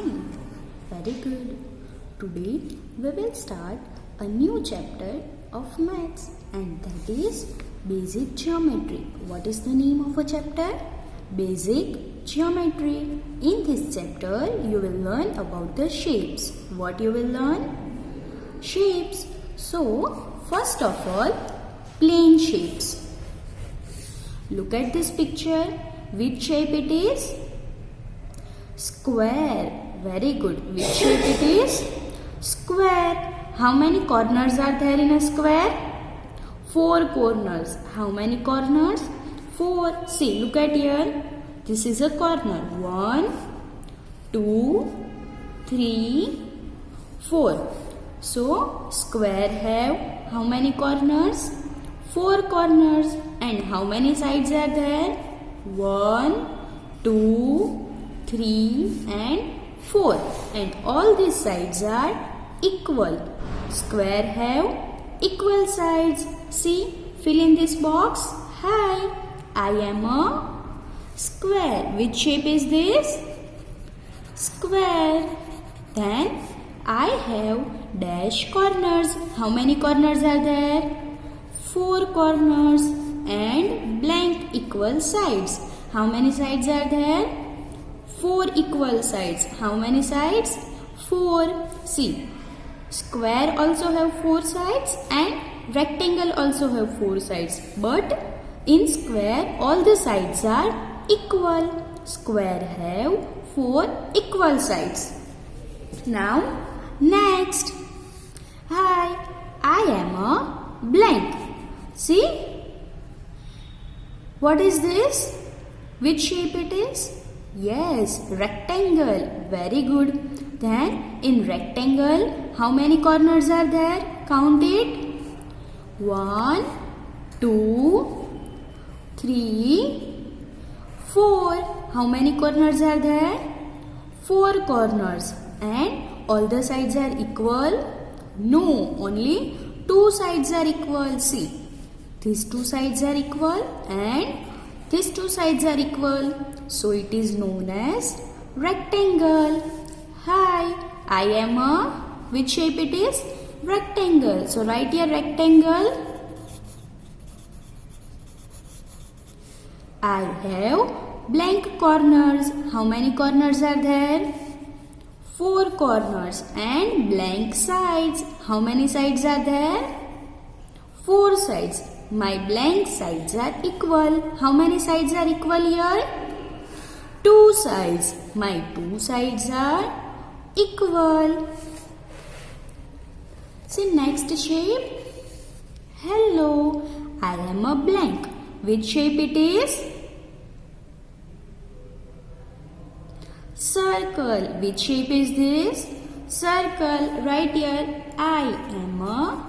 mind. Very good. Today we will start a new chapter of maths, and that is basic geometry. What is the name of a chapter? Basic geometry. In this chapter you will learn about the shapes. What you will learn? Shapes. So first of all, plane shapes. Look at this picture. Which shape it is? Square. Very good. Which shape it is? Square. How many corners are there in a square? 4 corners. How many corners? 4. See, look at here. This is a corner. 1, 2, 3, 4. So, square have how many corners? 4 corners. And how many sides are there? 1, 2, 3 and 4. And all these sides are equal. Square have equal sides. See, fill in this box. Hi, I am a square. Which shape is this? Square. Then I have dash corners. How many corners are there? 4 corners and blank equal sides. How many sides are there? 4 equal sides. How many sides? 4. See, square also have 4 sides and rectangle also have 4 sides. But in square all the sides are equal. Square have 4 equal sides. Now next. Hi, I am a blank. See? What is this? Which shape it is? Yes, rectangle. Very good. Then in rectangle, how many corners are there? Count it. 1, 2, 3, 4. How many corners are there? 4 corners. And all the sides are equal? No, only 2 sides are equal. See, these 2 sides are equal and these 2 sides are equal. So it is known as rectangle. Hi, I am a, which shape it is? Rectangle. So write here rectangle. I have blank corners. How many corners are there? 4 corners and blank sides. How many sides are there? 4 sides. My blank sides are equal. How many sides are equal here? 2 sides. My 2 sides are equal. See next shape. Hello, I am a blank. Which shape it is? Circle. Which shape is this? Circle. Right here. I am a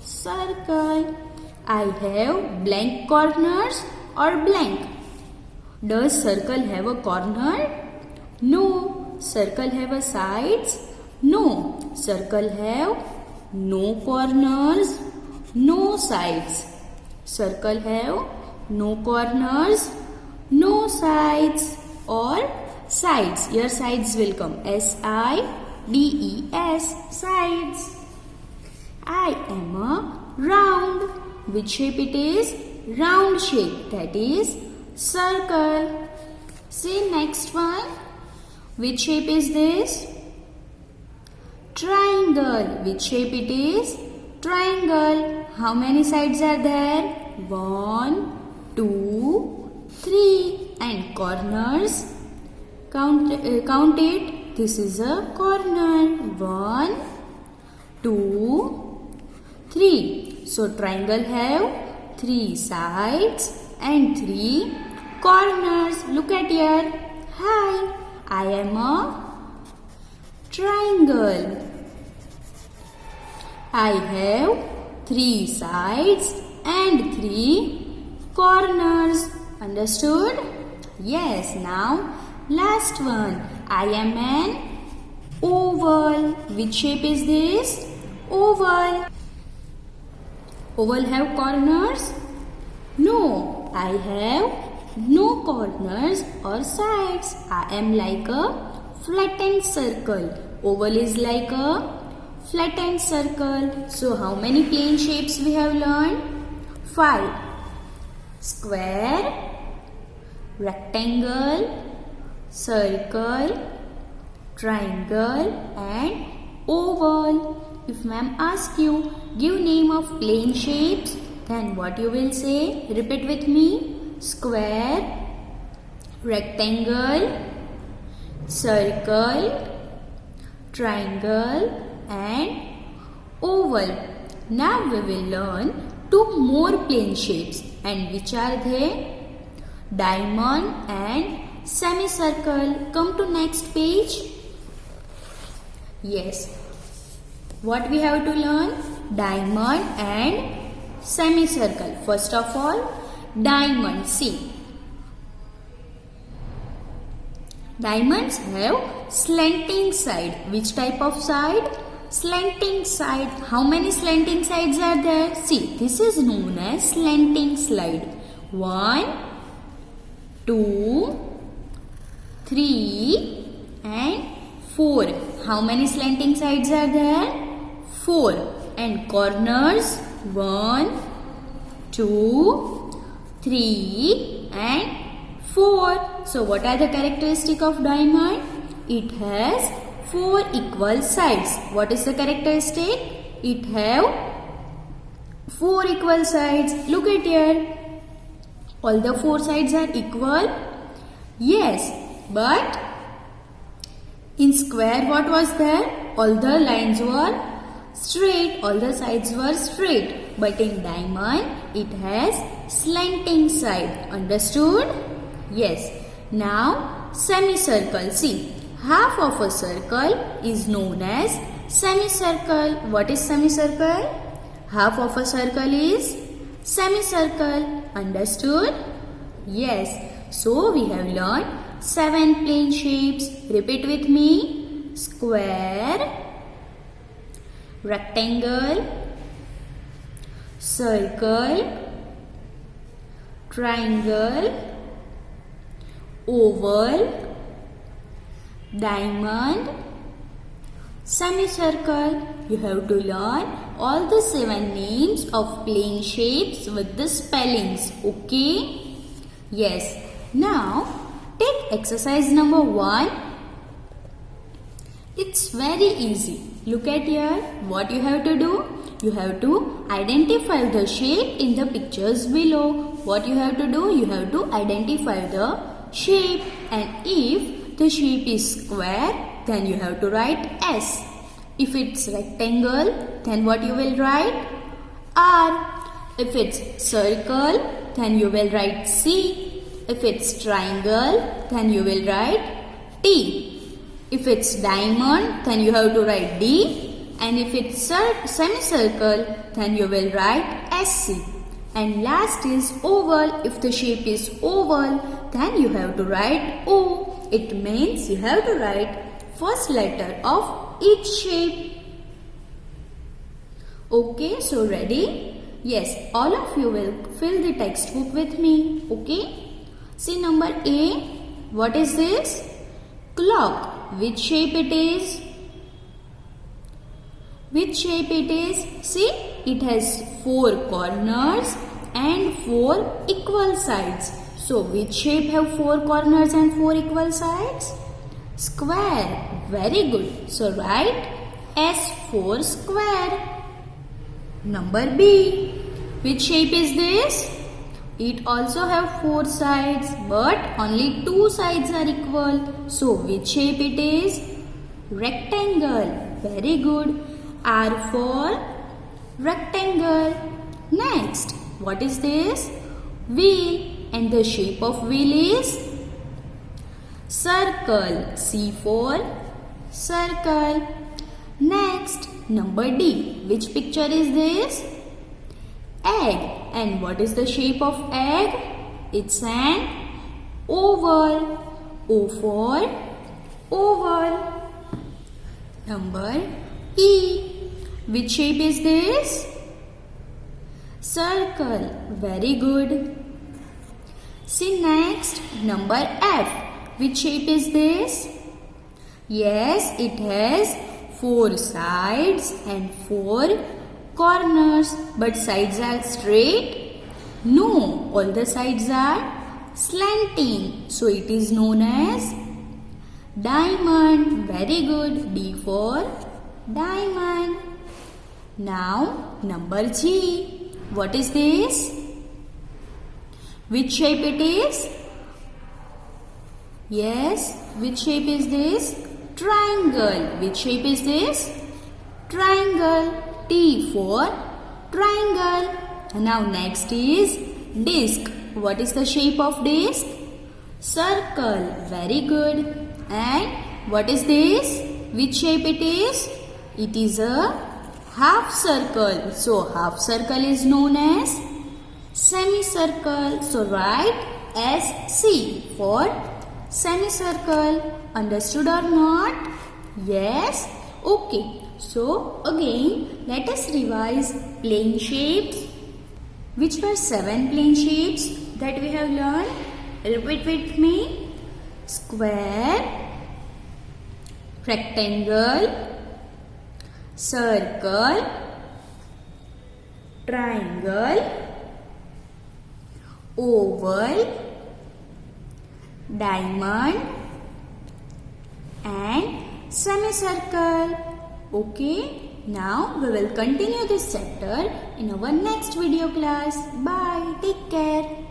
circle. I have blank corners or blank. Does circle have a corner? No. Circle have a sides? No. Circle have no corners, no sides. Circle have no corners, no sides or sides. Your sides will come. S-I-D-E-S. Sides. I am a round. Which shape it is? Round shape. That is circle. See next one. Which shape is this? Triangle. Which shape it is? Triangle. How many sides are there? 1, 2, 3. And corners? Count it. This is a corner. 1, 2, 3. So triangle have 3 sides and 3 corners. Look at here. Hi, I am a triangle. I have 3 sides and 3 corners. Understood? Yes. Now last one. I am an oval. Which shape is this? Oval. Oval have corners? No, I have no corners or sides. I am like a flattened circle. Oval is like a flattened circle. So how many plane shapes we have learned? 5. Square, rectangle, circle, triangle and oval. If ma'am asks you, give name of plane shapes, then what you will say? Repeat with me. Square, rectangle, circle, triangle and oval. Now we will learn 2 more plane shapes, and which are they? Diamond and semicircle. Come to next page. Yes. What we have to learn? Diamond and semicircle. First of all, diamond. See. Diamonds have slanting side. Which type of side? Slanting side. How many slanting sides are there? See, this is known as slanting slide. 1, 2, 3 and 4. How many slanting sides are there? 4. And corners? 1, 2, 3 and 4. So what are the characteristics of diamond? It has 4 equal sides. What is the characteristic? It have 4 equal sides. Look at here. All the 4 sides are equal. Yes, but in square what was there? All the lines were straight. All the sides were straight. But in diamond, it has slanting side. Understood? Yes. Now, semicircle. See, half of a circle is known as semicircle. What is semicircle? Half of a circle is semicircle. Understood? Yes. So, we have learned 7 plane shapes. Repeat with me. Square, rectangle, circle, triangle, oval, diamond, semicircle. You have to learn all the 7 names of plane shapes with the spellings. Okay? Yes. Now, take exercise number 1. It's very easy. Look at here. What you have to do? You have to identify the shape in the pictures below. What you have to do? You have to identify the shape, and if the shape is square, then you have to write S. If it's rectangle, then what you will write? R. If it's circle, then you will write C. If it's triangle, then you will write T. If it's diamond, then you have to write D. And if it's semicircle, then you will write SC. And last is oval. If the shape is oval, then you have to write O. It means you have to write first letter of each shape. Okay, so ready? Yes, all of you will fill the textbook with me. Okay? See number A. What is this? Clock. Which shape it is? Which shape it is? See, it has 4 corners and 4 equal sides. So, which shape have 4 corners and 4 equal sides? Square. Very good. So, write S4 square. Number B. Which shape is this? It also have 4 sides, but only 2 sides are equal. So, which shape it is? Rectangle. Very good. R for rectangle. Next, what is this? Wheel. And the shape of wheel is circle. C for circle. Next, number D. Which picture is this? Egg. And what is the shape of egg? It's an oval. O for oval. Number E. Which shape is this? Circle. Very good. See next, number F. Which shape is this? Yes, it has 4 sides and 4 corners. But sides are straight? No, all the sides are slanting. So it is known as diamond. Very good. D for diamond. Now number G. What is this? Which shape it is? Yes, which shape is this? Triangle. Which shape is this? Triangle. T for triangle. Now next is disc. What is the shape of disc? Circle. Very good. And what is this? Which shape it is? It is a half circle. So half circle is known as semicircle. So write SC for semicircle. Understood or not? Yes? Okay. So again let us revise plane shapes. Which were 7 plane shapes that we have learned? Repeat with me. Square, rectangle, circle, triangle, oval, diamond and semicircle. Okay, now we will continue this chapter in our next video class. Bye. Take care.